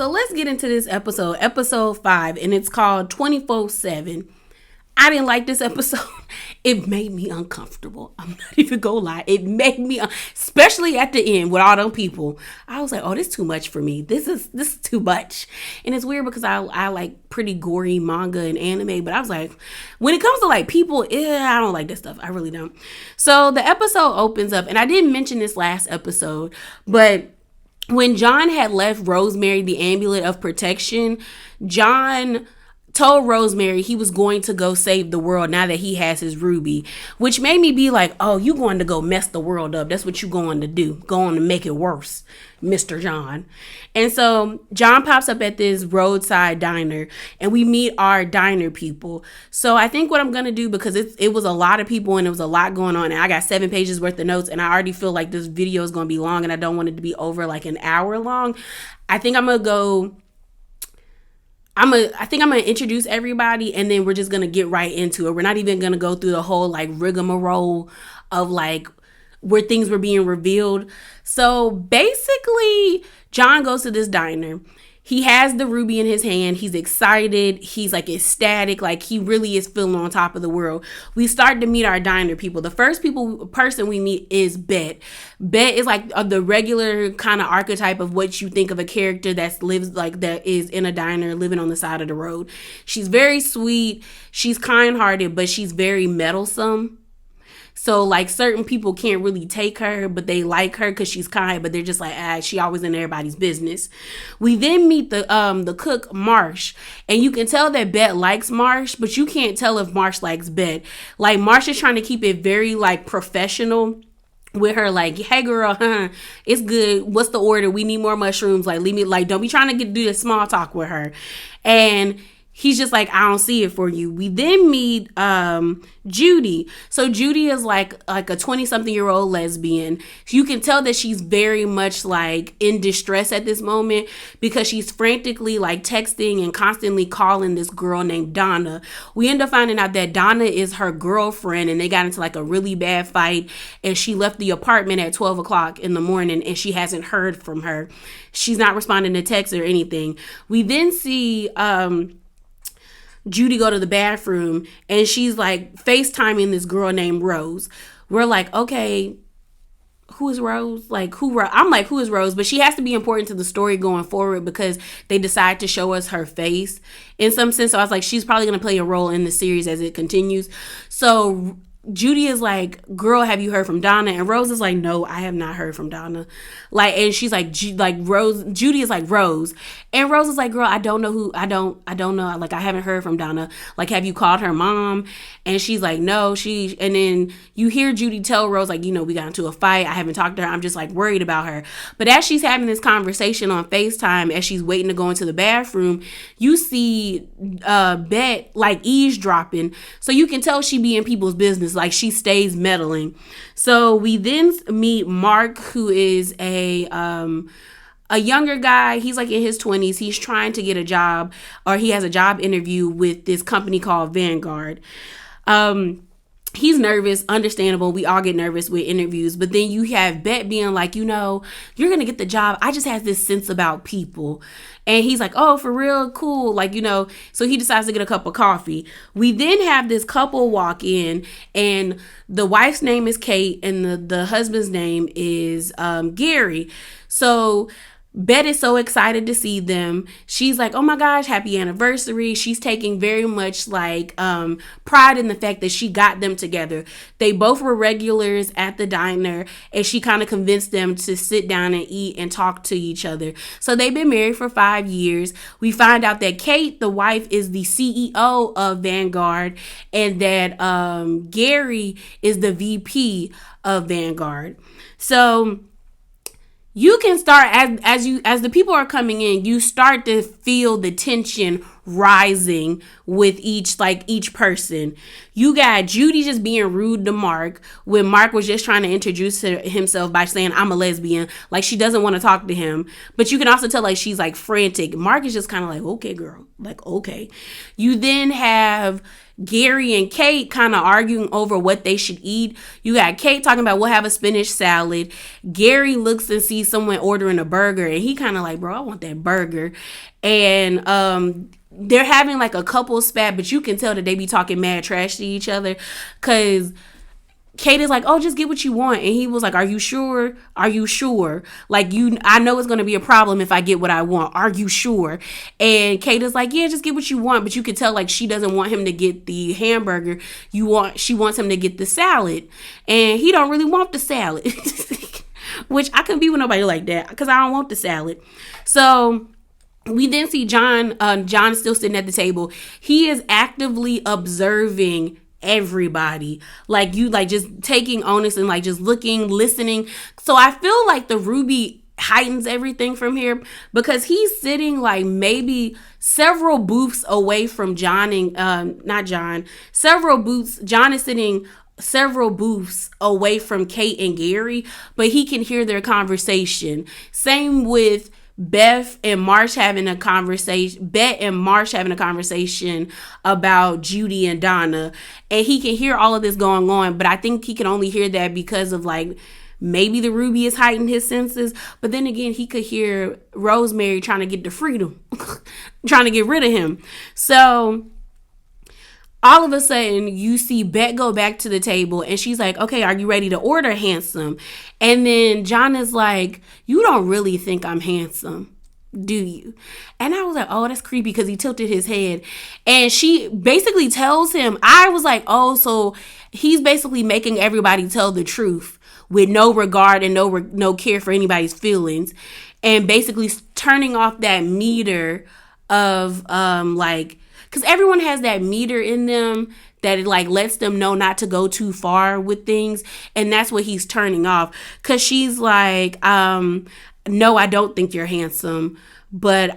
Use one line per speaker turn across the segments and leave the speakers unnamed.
So let's get into this episode 5, and it's called 24/7. I didn't like this episode. It made me uncomfortable. I'm not even gonna lie. It made me, especially at the end with all them people. I was like, oh, this is too much for me. This is too much. And it's weird because I like pretty gory manga and anime, but I was like, when it comes to like people, I don't like this stuff. I really don't. So the episode opens up, and I didn't mention this last episode, but when John had left Rosemary the amulet of protection, John told Rosemary he was going to go save the world now that he has his ruby, which made me be like, oh, you going to go mess the world up. That's what you going to do. Going to make it worse, Mr. John. And so John pops up at this roadside diner, and we meet our diner people. So I think what I'm going to do, because it was a lot of people and it was a lot going on, and I got 7 pages worth of notes, and I already feel like this video is going to be long, and I don't want it to be over like an hour long. I think I'm going to introduce everybody, and then we're just gonna get right into it. We're not even gonna go through the whole like rigmarole of like where things were being revealed. So basically, John goes to this diner. He has the ruby in his hand. He's excited. He's like ecstatic. Like he really is feeling on top of the world. We start to meet our diner people. The first person we meet is Bet. Bet is like the regular kind of archetype of what you think of a character that is in a diner living on the side of the road. She's very sweet. She's kind-hearted, but she's very meddlesome. So like certain people can't really take her, but they like her because she's kind, but they're just like, she always in everybody's business. We then meet the cook, Marsh, and you can tell that Bet likes Marsh, but you can't tell if Marsh likes Bet. Like Marsh is trying to keep it very like professional with her, like, hey girl, it's good. What's the order? We need more mushrooms. Like, leave me, like, don't be trying to do the small talk with her. And he's just like, I don't see it for you. We then meet Judy. So Judy is like a 20-something-year-old lesbian. You can tell that she's very much like in distress at this moment because she's frantically like texting and constantly calling this girl named Donna. We end up finding out that Donna is her girlfriend, and they got into like a really bad fight, and she left the apartment at 12 o'clock in the morning, and she hasn't heard from her. She's not responding to texts or anything. We then see Judy go to the bathroom, and she's like FaceTiming this girl named Rose. We're like, okay, who is Rose? Like, I'm like, who is Rose? But she has to be important to the story going forward because they decide to show us her face in some sense. So I was like, she's probably going to play a role in the series as it continues. So Judy is like, girl, have you heard from Donna? And Rose is like, no, I have not heard from Donna. Like, and she's like, Rose, Judy is like, Rose. And Rose is like, girl, I don't know. Like, I haven't heard from Donna. Like, have you called her mom? And she's like, no, and then you hear Judy tell Rose, like, we got into a fight. I haven't talked to her. I'm just like worried about her. But as she's having this conversation on FaceTime, as she's waiting to go into the bathroom, you see Bet like eavesdropping. So you can tell she be in people's business. Like she stays meddling. So we then meet Mark, who is a younger guy. He's like in his 20s. He's trying to get a job, or he has a job interview with this company called Vanguard. He's nervous, understandable. We all get nervous with interviews. But then you have Bet being like, you're going to get the job. I just have this sense about people. And he's like, oh, for real? Cool. Like, so he decides to get a cup of coffee. We then have this couple walk in, and the wife's name is Kate, and the husband's name is Gary. So Bet is so excited to see them. She's like, oh my gosh, happy anniversary. She's taking very much like pride in the fact that she got them together. They both were regulars at the diner, and she kind of convinced them to sit down and eat and talk to each other. So they've been married for 5 years. We find out that Kate, the wife, is the CEO of Vanguard, and that Gary is the VP of Vanguard. So you can start as the people are coming in, you start to feel the tension rising with each person. You got Judy just being rude to Mark when Mark was just trying to introduce himself by saying, I'm a lesbian. Like, she doesn't want to talk to him. But you can also tell, like, she's like frantic. Mark is just kind of like, okay, girl. Like, okay. You then have Gary and Kate kind of arguing over what they should eat. You got Kate talking about we'll have a spinach salad. Gary looks and sees someone ordering a burger, and he kind of like, bro, I want that burger. And they're having like a couple spat, but you can tell that they be talking mad trash to each other, because Kate is like, oh, just get what you want. And he was like, are you sure? Are you sure? Like, I know it's going to be a problem if I get what I want. Are you sure? And Kate is like, yeah, just get what you want. But you can tell, like, she doesn't want him to get the hamburger. She wants him to get the salad. And he don't really want the salad. Which I couldn't be with nobody like that, because I don't want the salad. So we then see John. John is still sitting at the table. He is actively observing everybody, like just taking onus and like just looking, listening. So I feel like the Ruby heightens everything from here, because he's sitting like maybe several booths away from John and John is sitting several booths away from Kate and Gary, but he can hear their conversation. Same with Beth and Marsh having a conversation about Judy and Donna, and he can hear all of this going on, but I think he can only hear that because of like maybe the Ruby is heightened his senses, but then again he could hear Rosemary trying to get the freedom trying to get rid of him. So all of a sudden, you see Bet go back to the table, and she's like, okay, are you ready to order, handsome? And then John is like, you don't really think I'm handsome, do you? And I was like, oh, that's creepy, because he tilted his head. And she basically tells him, I was like, oh, so he's basically making everybody tell the truth with no regard and no care for anybody's feelings, and basically turning off that meter of because everyone has that meter in them that it like lets them know not to go too far with things. And that's what he's turning off. Because she's like, no, I don't think you're handsome. But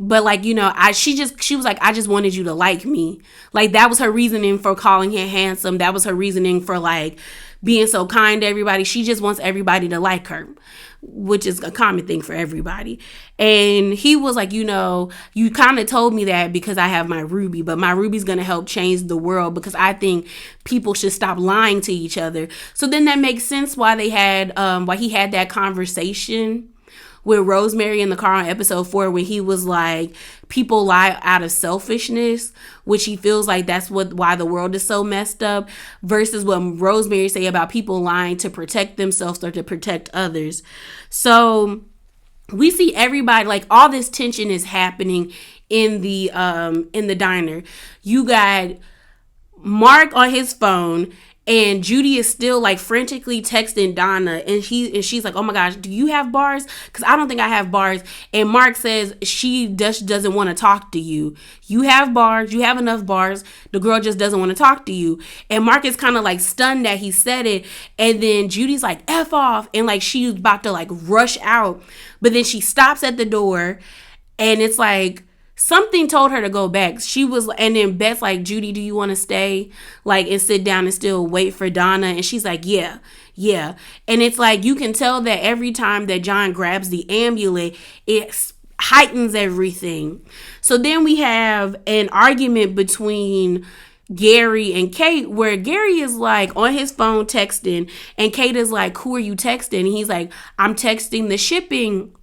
but like, you know, she was like, I just wanted you to like me. Like, that was her reasoning for calling him handsome. That was her reasoning for like being so kind to everybody. She just wants everybody to like her, which is a common thing for everybody. And he was like, you know, you kind of told me that because I have my Ruby, but my Ruby's going to help change the world, because I think people should stop lying to each other. So then that makes sense why he had that conversation with Rosemary in the car on episode 4, when he was like, people lie out of selfishness, which he feels like that's why the world is so messed up, versus what Rosemary say about people lying to protect themselves or to protect others. So we see everybody, like, all this tension is happening in the diner. You got Mark on his phone, and Judy is still like frantically texting Donna, and she's like, oh my gosh, do you have bars? Because I don't think I have bars. And Mark says she just doesn't want to talk to you. You have bars. You have enough bars. The girl just doesn't want to talk to you. And Mark is kind of like stunned that he said it. And then Judy's like, F off. And like she's about to like rush out. But then she stops at the door, and it's like, something told her to go back. And then Beth's like, Judy, do you want to stay? Like, and sit down and still wait for Donna? And she's like, yeah. And it's like, you can tell that every time that John grabs the amulet, it heightens everything. So then we have an argument between Gary and Kate, where Gary is like on his phone texting, and Kate is like, who are you texting? And he's like, I'm texting the shipping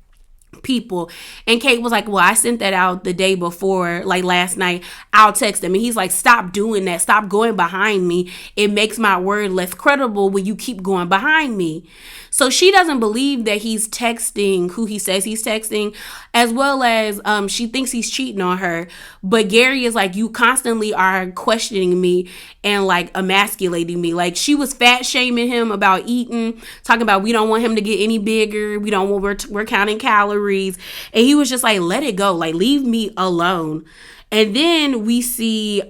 people. And Kate was like, well, I sent that out the day before, like last night. I'll text them. And he's like, stop doing that. Stop going behind me. It makes my word less credible when you keep going behind me. So she doesn't believe that he's texting who he says he's texting, as well as she thinks he's cheating on her. But Gary is like, you constantly are questioning me and like emasculating me. Like, she was fat shaming him about eating, talking about we don't want him to get any bigger. We don't want, we're counting calories. And he was just like, let it go. Like, leave me alone. And then we see Bet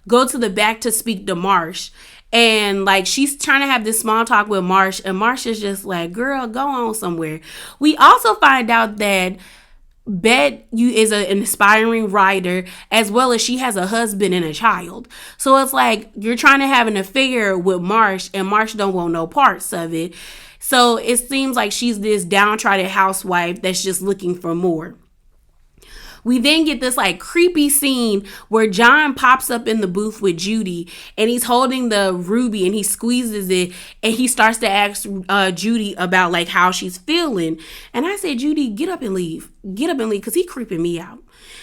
go to the back to speak to Marsh. And like she's trying to have this small talk with Marsh, and Marsh is just like, girl, go on somewhere. We also find out that is an inspiring writer, as well as she has a husband and a child. So it's like you're trying to have an affair with Marsh, and Marsh don't want no parts of it. So it seems like she's this downtrodden housewife that's just looking for more. We then get this like creepy scene where John pops up in the booth with Judy, and he's holding the ruby and he squeezes it, and he starts to ask Judy about like how she's feeling. And I said, Judy, get up and leave. Get up and leave, because he's creeping me out.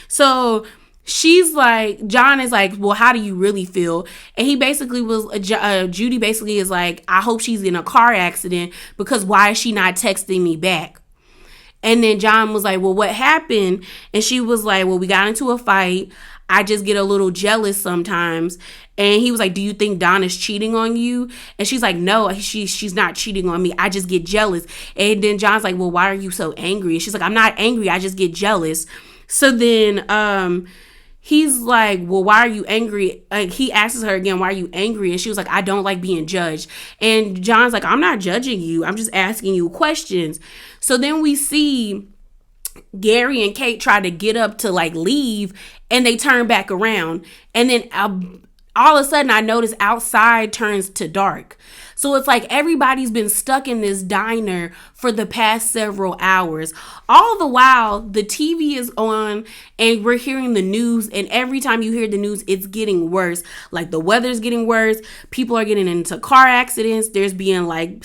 So she's like, John is like, well, how do you really feel? And he basically was, Judy basically is like, I hope she's in a car accident, because why is she not texting me back? And then John was like, well, what happened? And she was like, well, we got into a fight. I just get a little jealous sometimes. And he was like, do you think Donna's cheating on you? And she's like, no, she's not cheating on me. I just get jealous. And then John's like, well, why are you so angry? And she's like, I'm not angry. I just get jealous. So then he's like, well, why are you angry? He asks her again, why are you angry? And she was like, I don't like being judged. And John's like, I'm not judging you. I'm just asking you questions. So then we see Gary and Kate try to get up to like leave, and they turn back around. And then all of a sudden I notice outside turns to dark. So it's like everybody's been stuck in this diner for the past several hours. All the while, the TV is on and we're hearing the news. And every time you hear the news, it's getting worse. Like the weather's getting worse. People are getting into car accidents. There's being like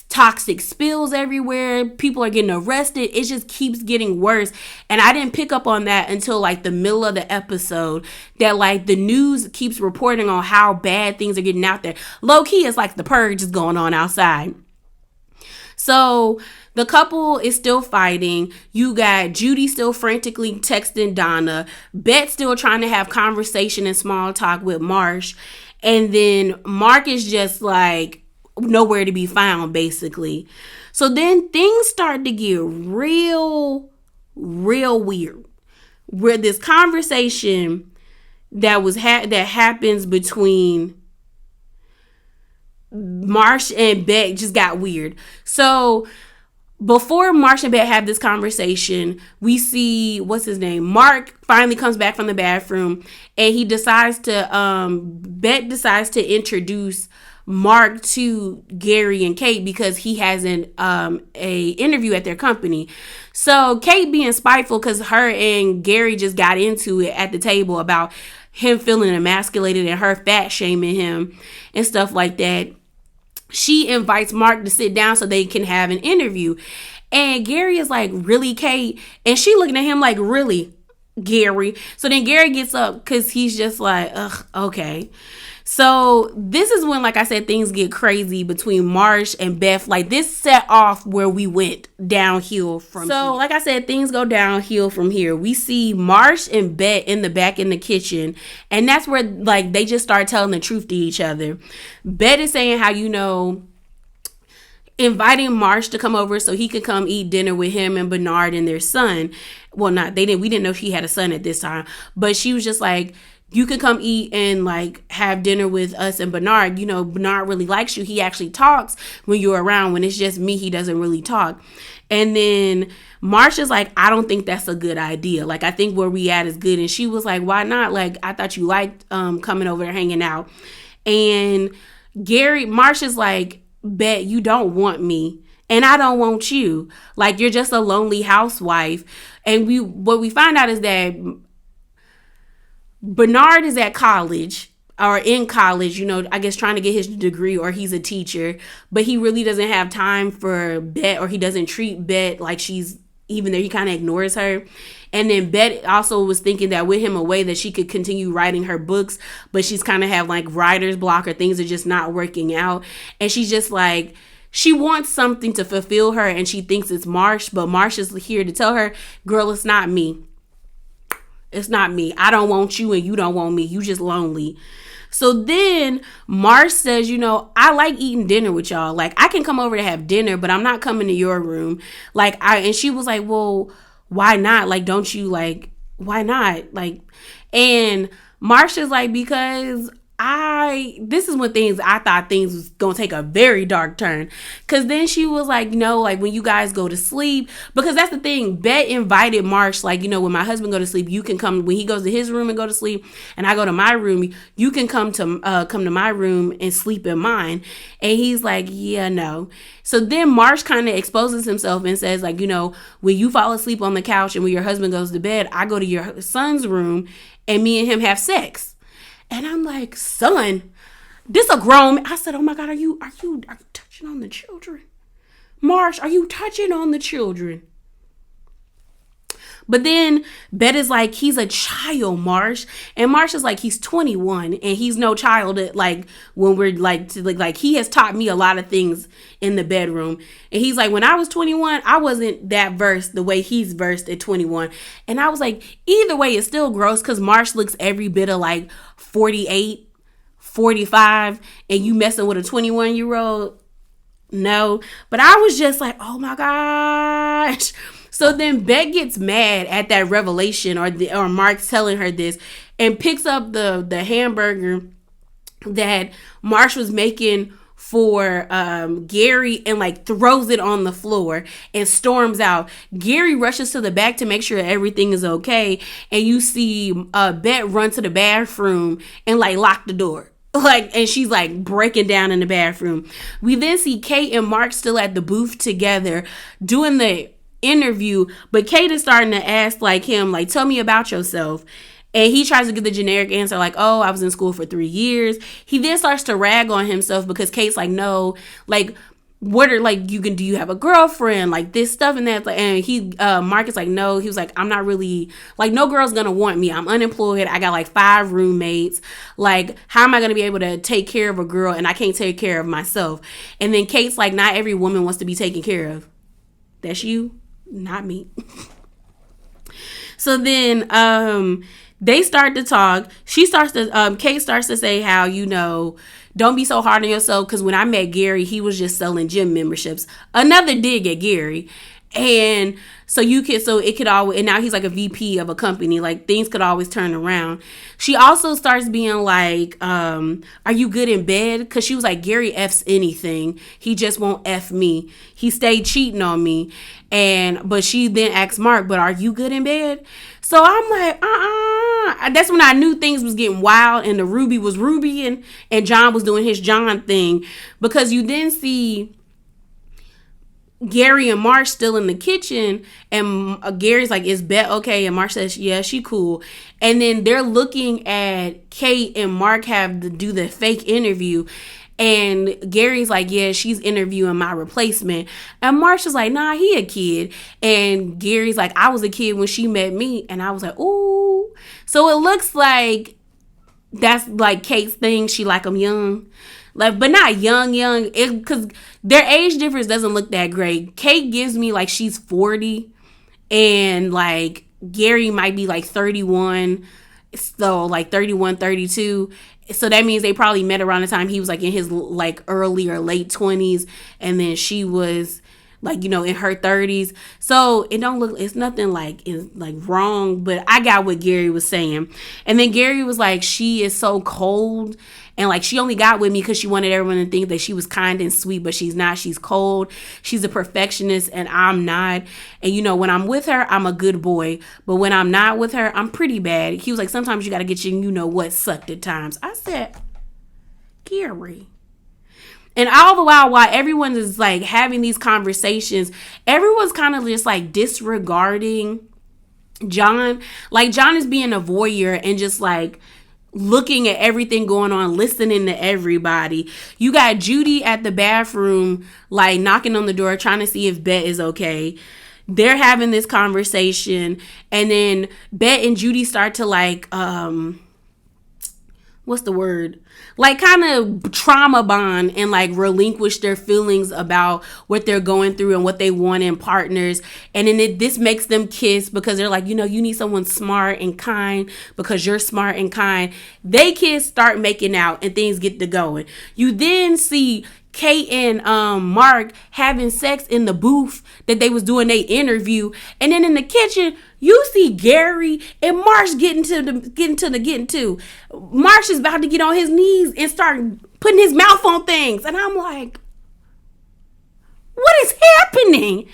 toxic spills everywhere. People are getting arrested. It just keeps getting worse. And I didn't pick up on that until like the middle of the episode, that like the news keeps reporting on how bad things are getting out there. Low key, it's like the purge is going on outside. So the couple is still fighting. You got Judy still frantically texting Donna. Bet still trying to have conversation and small talk with Marsh. And then Mark is just like nowhere to be found, basically. So then things start to get real weird, where this conversation that happens between Marsh and Beck just got weird. So before Marsh and Beck have this conversation, we see, what's his name? Mark finally comes back from the bathroom, and he decides to Beck decides to introduce Mark to Gary and Kate, because he has a interview at their company. So Kate being spiteful because her and Gary just got into it at the table about him feeling emasculated and her fat shaming him and stuff like that, she invites Mark to sit down so they can have an interview. And Gary is like, really, Kate? And she looking at him like, really, Gary? So then Gary gets up because he's just like, ugh, okay. So this is when, like I said, things get crazy between Marsh and Beth. Like this set off where we went downhill from here. So like I said, things go downhill from here. We see Marsh and Beth in the back in the kitchen. And that's where like they just start telling the truth to each other. Beth is saying how, inviting Marsh to come over so he could come eat dinner with him and Bernard and their son. Well, we didn't know she had a son at this time. But she was just like, you could come eat and like have dinner with us and Bernard. Bernard really likes you. He actually talks when you're around. When it's just me, he doesn't really talk. And then Marsha's like, I don't think that's a good idea. Like, I think where we at is good. And she was like, why not? Like, I thought you liked coming over and hanging out. And Marsha's like, Bet, you don't want me. And I don't want you. Like, you're just a lonely housewife. And what we find out is that Bernard is at college, or in college, I guess trying to get his degree, or he's a teacher, but he really doesn't have time for Bet, or he doesn't treat Bet like she's even there. He kind of ignores her. And then Bet also was thinking that with him away that she could continue writing her books, but she's kind of have like writer's block, or things are just not working out. And she's just like, she wants something to fulfill her, and she thinks it's Marsh, but Marsh is here to tell her, girl, it's not me. It's not me. I don't want you and you don't want me. You just lonely. So then Marsh says, I like eating dinner with y'all. Like, I can come over to have dinner, but I'm not coming to your room. And she was like, well, why not? Like, don't you why not? And Marsh is like, because this is when things, I thought things was gonna take a very dark turn. Cause then she was like, no, like when you guys go to sleep, because that's the thing, Bet invited Marsh, like, when my husband go to sleep, you can come, when he goes to his room and go to sleep, and I go to my room, you can come to my room and sleep in mine. And he's like, yeah, no. So then Marsh kind of exposes himself and says, like, when you fall asleep on the couch and when your husband goes to bed, I go to your son's room and me and him have sex. And I'm like, son, this a grown man. I said, oh my God, are you touching on the children? Marsh, are you touching on the children? But then Bet is like, he's a child, Marsh. And Marsh is like, he's 21 and he's no child. Like when we're like he has taught me a lot of things in the bedroom. And he's like, when I was 21, I wasn't that versed the way he's versed at 21. And I was like, either way, it's still gross because Marsh looks every bit of like 48, 45, and you messing with a 21-year-old. No. But I was just like, oh my gosh. So then Bet gets mad at that revelation or Mark's telling her this and picks up the hamburger that Marsh was making for Gary and like throws it on the floor and storms out. Gary rushes to the back to make sure everything is okay. And you see Bet run to the bathroom and like lock the door. And she's like breaking down in the bathroom. We then see Kate and Mark still at the booth together doing the interview, but Kate is starting to ask like him, like, tell me about yourself. And he tries to give the generic answer like, oh, I was in school for 3 years. He then starts to rag on himself because Kate's like, no, like, what are like, do you have a girlfriend? Like this stuff and that. And Mark is like, no, he was like, I'm not really, like, no girl's gonna want me. I'm unemployed. I got like 5 roommates. Like, how am I gonna be able to take care of a girl and I can't take care of myself? And then Kate's like, not every woman wants to be taken care of. That's you, not me. So then they start to talk. Kate starts to say how, don't be so hard on yourself, because when I met Gary, he was just selling gym memberships. Another dig at Gary. And it could always, and now he's like a VP of a company, like things could always turn around. She also starts being like, are you good in bed? Because she was like, Gary F's anything. He just won't F me. He stayed cheating on me. But she then asks Mark, but are you good in bed? So I'm like, That's when I knew things was getting wild and the Ruby was Ruby and John was doing his John thing. Because you then see Gary and Marsh still in the kitchen, and Gary's like, is Bet okay? And Marsh says, yeah, she cool. And then they're looking at Kate and Mark have to do the fake interview. And Gary's like, yeah, she's interviewing my replacement. And Marsh is like, nah, he a kid. And Gary's like, I was a kid when she met me. And I was like, ooh. So it looks like that's like Kate's thing. She like them young. Like, but not young, because their age difference doesn't look that great. Kate gives me like she's 40, and like Gary might be like 31, so like 31, 32. So that means they probably met around the time he was like in his like early or late 20s, and then she was like, in her 30s. So it's nothing like is like wrong, but I got what Gary was saying. And then Gary was like, she is so cold. And like, she only got with me because she wanted everyone to think that she was kind and sweet, but she's not. She's cold. She's a perfectionist and I'm not. And when I'm with her, I'm a good boy. But when I'm not with her, I'm pretty bad. He was like, sometimes you got to get your, what sucked at times. I said, Gary. And all the while everyone is like having these conversations, everyone's kind of just like disregarding John. Like John is being a voyeur and just like looking at everything going on, listening to everybody. You got Judy at the bathroom, like knocking on the door, trying to see if Bet is okay. They're having this conversation, and then Bet and Judy start to like, what's the word? Like kind of trauma bond and like relinquish their feelings about what they're going through and what they want in partners. And then this makes them kiss because they're like, you need someone smart and kind because you're smart and kind. They kiss, start making out, and things get to going. You then see Kate and Mark having sex in the booth that they was doing their interview, and then in the kitchen you see Gary and Marsh getting to. Marsh is about to get on his knees and start putting his mouth on things, and I'm like, what is happening?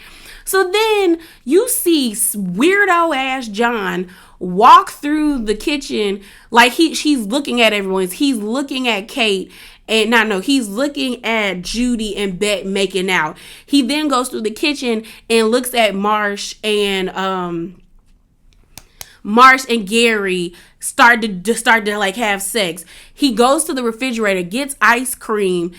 So then you see weirdo ass John walk through the kitchen like she's looking at everyone. He's looking at Kate. And he's looking at Judy and Bet making out. He then goes through the kitchen and looks at Marsh and Gary start to like have sex. He goes to the refrigerator, gets ice cream,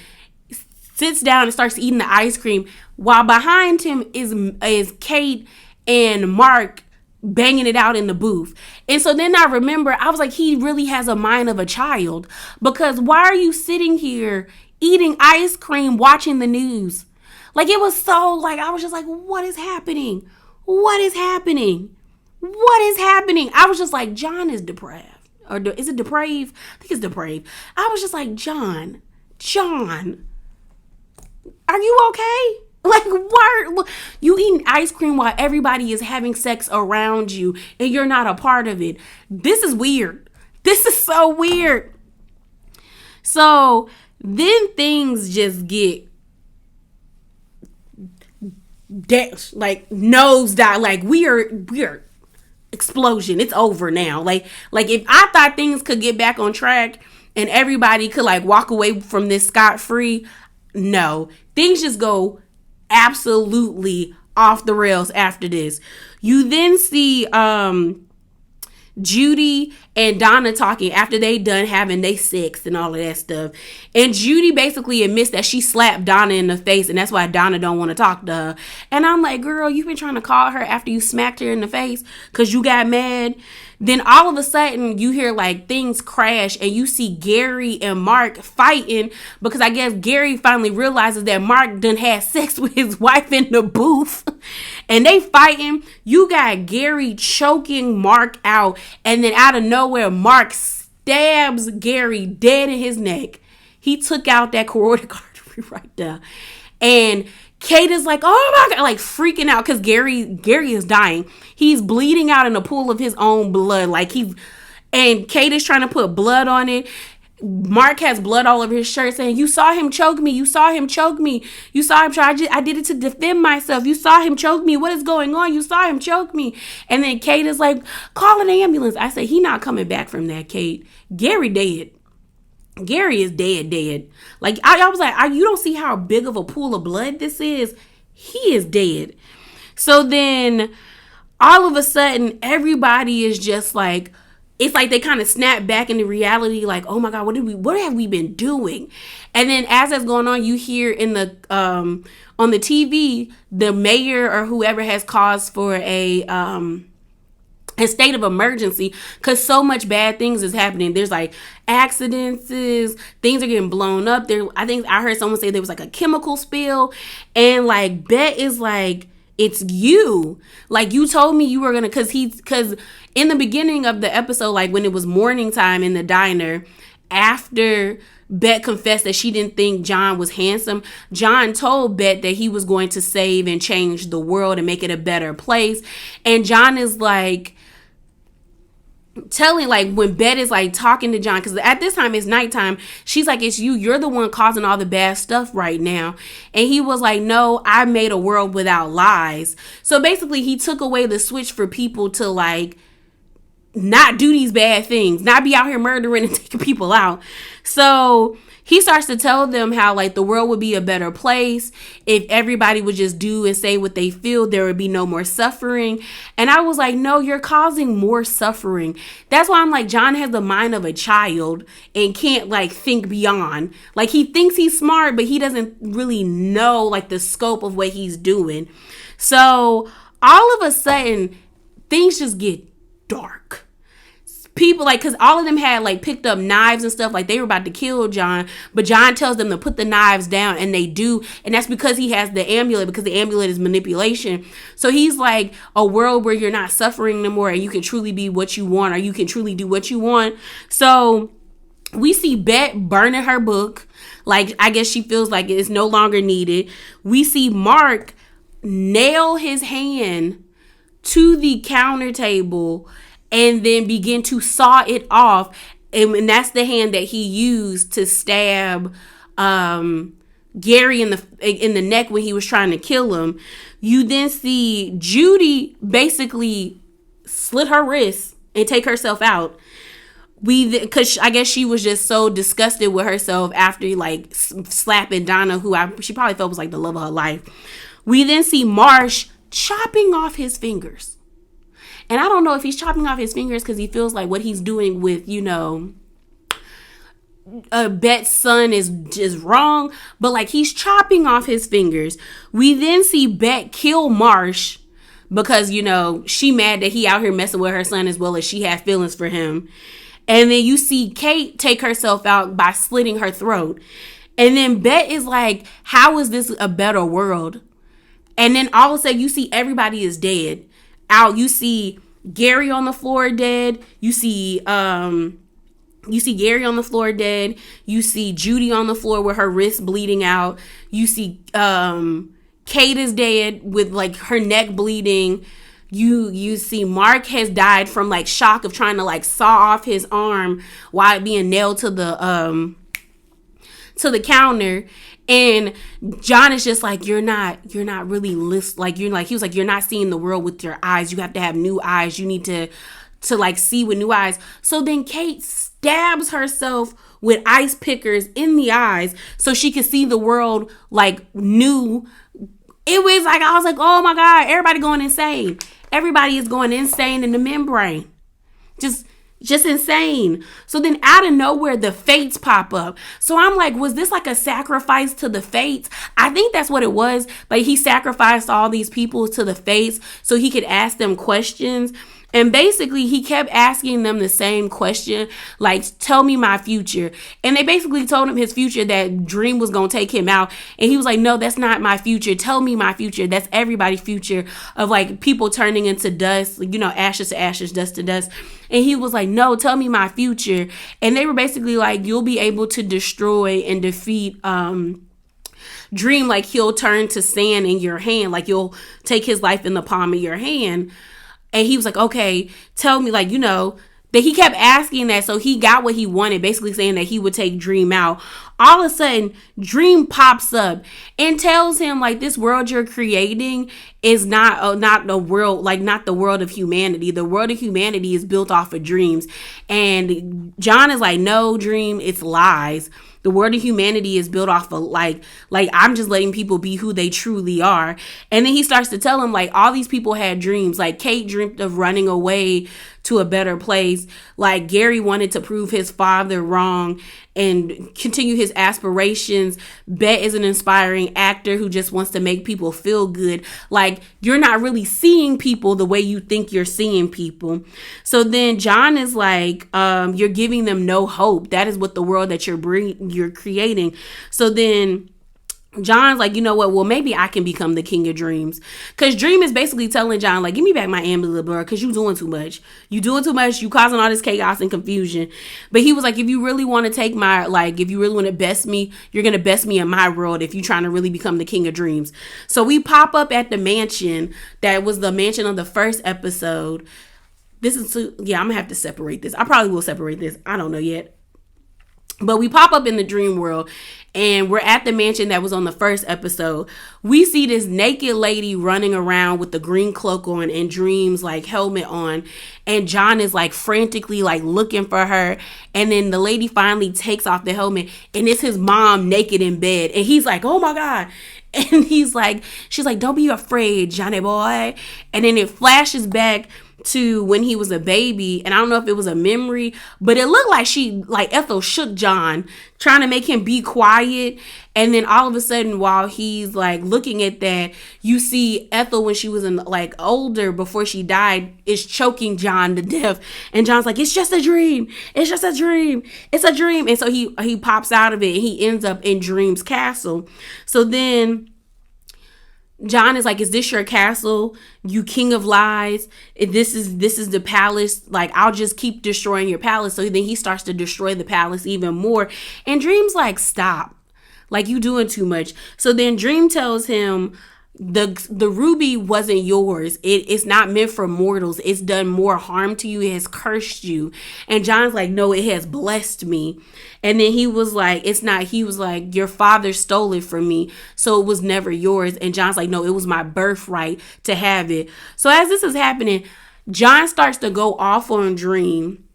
sits down and starts eating the ice cream, while behind him is Kate and Mark banging it out in the booth. And so then I remember, I was like, he really has a mind of a child, because why are you sitting here eating ice cream watching the news? Like, it was so, like, I was just like, what is happening? What is happening? What is happening? I was just like, John is depraved. Or is it depraved? I think it's depraved. I was just like, John, are you okay? Like, why you eating ice cream while everybody is having sex around you and you're not a part of it? This is weird. This is so weird. So then things just get like nosedive. Like we are explosion. It's over now. Like if I thought things could get back on track and everybody could like walk away from this scot-free, no, things just go absolutely off the rails after this. You then see Judy and Donna talking after they done having they sex and all of that stuff. And Judy basically admits that she slapped Donna in the face, and that's why Donna don't want to talk to her. And I'm like, girl, you've been trying to call her after you smacked her in the face because you got mad. Then all of a sudden you hear like things crash and you see Gary and Mark fighting, because I guess Gary finally realizes that Mark done had sex with his wife in the booth and they fighting. You got Gary choking Mark out, and then out of nowhere Mark stabs Gary dead in his neck. He took out that carotid artery right there. And Kate is like, oh my God, like freaking out because Gary is dying. He's bleeding out in a pool of his own blood. And Kate is trying to put blood on it. Mark has blood all over his shirt saying, you saw him choke me. You saw him choke me. You saw him try. I did it to defend myself. You saw him choke me. What is going on? You saw him choke me. And then Kate is like, call an ambulance. I say, he not coming back from that, Kate. Gary dead. Gary is dead. Like, I was like, you don't see how big of a pool of blood this is? He is dead. So then all of a sudden, everybody is just like, it's like they kind of snap back into reality, like, oh my God, what have we been doing? And then as that's going on, you hear in the on the TV, the mayor or whoever has caused for a state of emergency because so much bad things is happening. There's like accidents, things are getting blown up. I think I heard someone say there was like a chemical spill, and like Bet is like, it's you. Like, you told me you were gonna, because in the beginning of the episode, like when it was morning time in the diner, after Bet confessed that she didn't think John was handsome, John told Bet that he was going to save and change the world and make it a better place. And John is like telling, like when Bet is like talking to John, because at this time it's nighttime, she's like, it's you're the one causing all the bad stuff right now. And he was like, no, I made a world without lies. So basically he took away the switch for people to like not do these bad things, not be out here murdering and taking people out. So he starts to tell them how like the world would be a better place if everybody would just do and say what they feel. There would be no more suffering. And I was like, no, you're causing more suffering. That's why I'm like, John has the mind of a child and can't like think beyond. Like, he thinks he's smart, but he doesn't really know like the scope of what he's doing. So all of a sudden things just get dark. People like, because all of them had like picked up knives and stuff, like they were about to kill John, but John tells them to put the knives down, and they do. And that's because he has the amulet, because the amulet is manipulation. So he's like, a world where you're not suffering no more and you can truly be what you want, or you can truly do what you want. So We see Bet burning her book. Like, I guess she feels like it's no longer needed. We see Mark nail his hand to the counter table and then begin to saw it off. And that's the hand that he used to stab Gary in the neck when he was trying to kill him. You then see Judy basically slit her wrist and take herself out. Because I guess she was just so disgusted with herself after like slapping Donna, she probably felt was like the love of her life. We then see Marsh chopping off his fingers. And I don't know if he's chopping off his fingers because he feels like what he's doing with, Bet's son is just wrong. But like he's chopping off his fingers. We then see Bet kill Marsh because, she mad that he out here messing with her son as well as she had feelings for him. And then you see Kate take herself out by slitting her throat. And then Bet is like, how is this a better world? And then all of a sudden you see everybody is dead. You see Gary on the floor dead. You see Gary on the floor dead. You see Judy on the floor with her wrist bleeding out. You see Kate is dead with like her neck bleeding. You see Mark has died from like shock of trying to like saw off his arm while it being nailed to the counter. And John is just like, you're not really he was like, you're not seeing the world with your eyes. You have to have new eyes. You need to like see with new eyes. So then Kate stabs herself with ice pickers in the eyes so she could see the world like new. It was like, I was like, oh my God, everybody going insane. Everybody is going insane in the membrane. Just insane. So then out of nowhere, the fates pop up. So I'm like, was this like a sacrifice to the fates? I think that's what it was. Like he sacrificed all these people to the fates so he could ask them questions. And basically, he kept asking them the same question, like, tell me my future. And they basically told him his future, that Dream was going to take him out. And he was like, no, that's not my future. Tell me my future. That's everybody's future of, like, people turning into dust, ashes to ashes, dust to dust. And he was like, no, tell me my future. And they were basically like, you'll be able to destroy and defeat Dream. Like, he'll turn to sand in your hand. Like, you'll take his life in the palm of your hand. And he was like, okay, tell me, like, that he kept asking that. So he got what he wanted, basically saying that he would take Dream out. All of a sudden, Dream pops up and tells him, like, this world you're creating is not the world, like, not the world of humanity. The world of humanity is built off of dreams. And John is like, no, Dream, it's lies. The world of humanity is built off of like I'm just letting people be who they truly are. And then he starts to tell him, like, all these people had dreams. Like, Kate dreamt of running away to a better place. Like, Gary wanted to prove his father wrong and continue his aspirations. Bet is an inspiring actor who just wants to make people feel good. Like, you're not really seeing people the way you think you're seeing people. So then John is like, you're giving them no hope. That is what the world that you're creating. So then John's like, you know what? Well, maybe I can become the king of dreams. Because Dream is basically telling John, like, give me back my amulet, bro, because you doing too much. You doing too much. You causing all this chaos and confusion. But he was like, if you really want to take my, like, if you really want to best me, you're going to best me in my world if you're trying to really become the king of dreams. So we pop up at the mansion that was the mansion of the first episode. I'm going to have to separate this. I probably will separate this. I don't know yet. But we pop up in the dream world and we're at the mansion that was on the first episode. We see this naked lady running around with the green cloak on and Dream's like helmet on. And John is like frantically like looking for her. And then the lady finally takes off the helmet and it's his mom naked in bed. And he's like, oh my God. And she's like, don't be afraid, Johnny boy. And then it flashes back to when he was a baby, and I don't know if it was a memory, but it looked like Ethel shook John, trying to make him be quiet. And then all of a sudden, while he's like looking at that, you see Ethel when she was older before she died is choking John to death. And John's like, it's just a dream. It's just a dream. It's a dream. And so he pops out of it and he ends up in Dream's castle. So then John is like, is this your castle, you king of lies? This is the palace. Like, I'll just keep destroying your palace. So then he starts to destroy the palace even more. And Dream's like, stop. Like, you doing too much. So then Dream tells him, the ruby wasn't yours. It's not meant for mortals. It's done more harm to you. It has cursed you. And John's like, no, it has blessed me. And then he was like, it's not. He was like, your father stole it from me, so it was never yours. And John's like, no, it was my birthright to have it. So as this is happening, John starts to go off on Dream,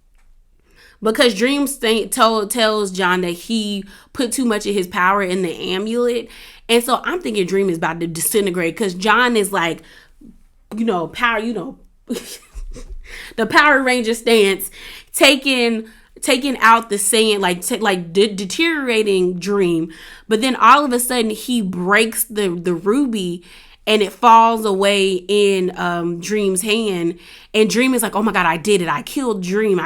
because Dream tells John that he put too much of his power in the amulet. And so I'm thinking Dream is about to disintegrate, because John is like, power, the Power Ranger stance, taking out the sand, deteriorating Dream. But then all of a sudden he breaks the ruby, and it falls away in Dream's hand. And Dream is like, oh my God, I did it. I killed Dream.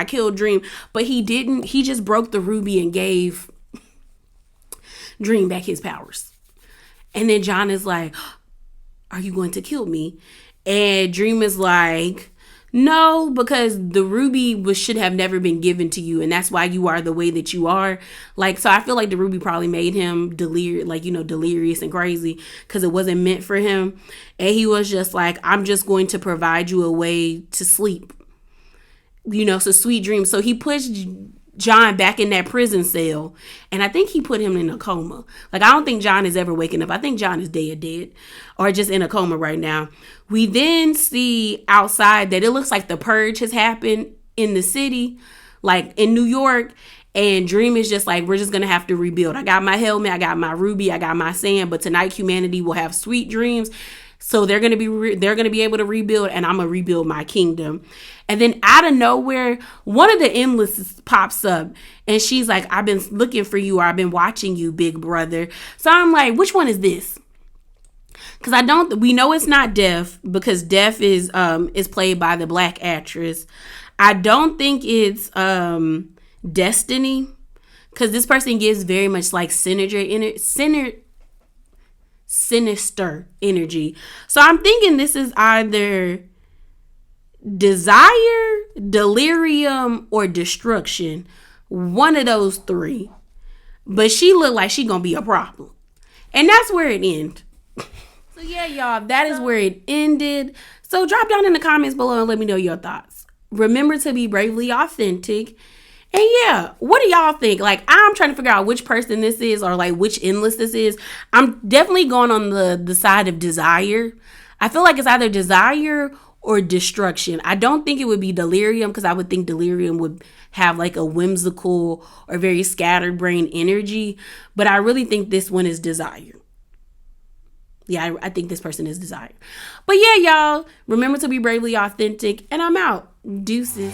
But he didn't. He just broke the ruby and gave Dream back his powers. And then John is like, are you going to kill me? And Dream is like, no, because the ruby should have never been given to you, and that's why you are the way that you are. Like, so I feel like the ruby probably made him delirious and crazy, because it wasn't meant for him. And he was just like, I'm just going to provide you a way to sleep. So sweet dreams. So he pushed John back in that prison cell, and I think he put him in a coma. Like, I don't think John is ever waking up. I think John is dead, or just in a coma right now. We then see outside that it looks like the purge has happened in the city, like in New York, and Dream is just like, we're just gonna have to rebuild. I got my helmet, I got my ruby, I got my sand, but tonight humanity will have sweet dreams. So they're gonna be able to rebuild, and I'm gonna rebuild my kingdom. And then out of nowhere, one of the endless pops up, and she's like, I've been looking for you, or I've been watching you, big brother. So I'm like, which one is this? Because we know it's not Death, because Death is played by the black actress. I don't think it's Destiny, because this person gives very much like sinister energy. So I'm thinking this is either Desire, Delirium, or Destruction. One of those three. But she looked like she gonna be a problem. And that's where it ended. So yeah, y'all, that is where it ended. So drop down in the comments below and let me know your thoughts. Remember to be bravely authentic. And yeah, what do y'all think? Like, I'm trying to figure out which person this is, or like which endless this is. I'm definitely going on the side of Desire. I feel like it's either Desire or Destruction. I don't think it would be Delirium, because I would think Delirium would have like a whimsical or very scattered brain energy. But I really think this one is Desire. Yeah, I think this person is Desire. But yeah, y'all, remember to be bravely authentic, and I'm out. Deuces.